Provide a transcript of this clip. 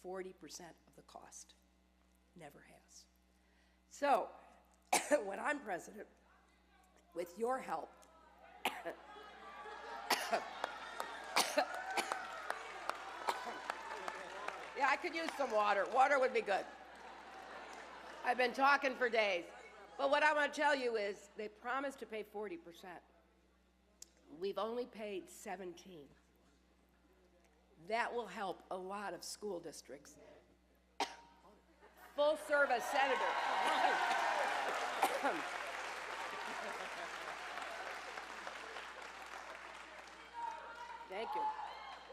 40% of the cost. Never has. So, when I'm president, with your help, yeah, I could use some water. Water would be good. I've been talking for days. But what I want to tell you is they promised to pay 40%. We've only paid 17. That will help a lot of school districts. Full service senator. Thank you.